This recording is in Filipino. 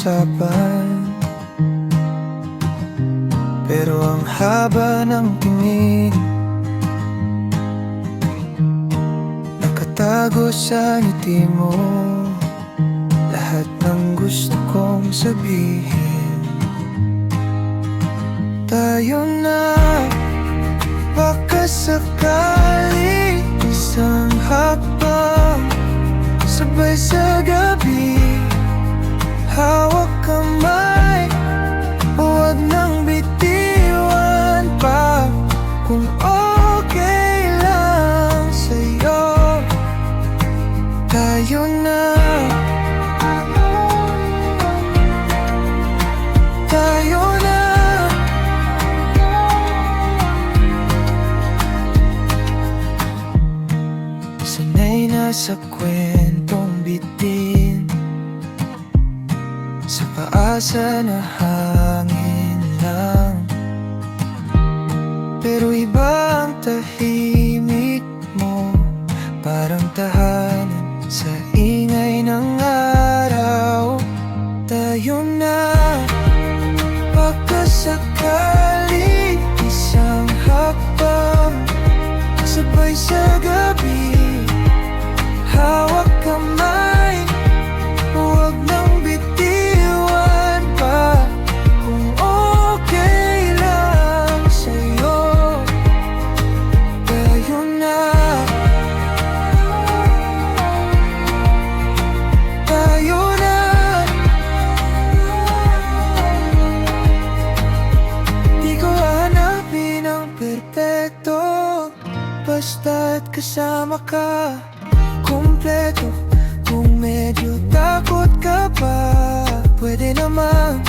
usapan, pero ang haba ng tingin nakatago sa ngiti mo. Lahat ng gusto kong sabihin, tayo na. Baka sakali isang hakbang, sabay sa gabi, hawak kamay, huwag nang bitiwan pa. Kung okay lang sa'yo, tayo na. Tayo na. Sanay na sa kwentong bitin, sa paasa na hangin lang, pero iba ang tahimik mo, parang tahanan sa ingay ng araw. Tayo na. Baka sakali isang hakbang, sabay sa gabi, hawak kamay, huwag nang bitiwan pa. Kung okay lang sa'yo, tayo na. Tayo na. Di ko hanapin ang perpekto, basta't kasama ka kumpleto. Kung medyo takot ka pa, pwede naman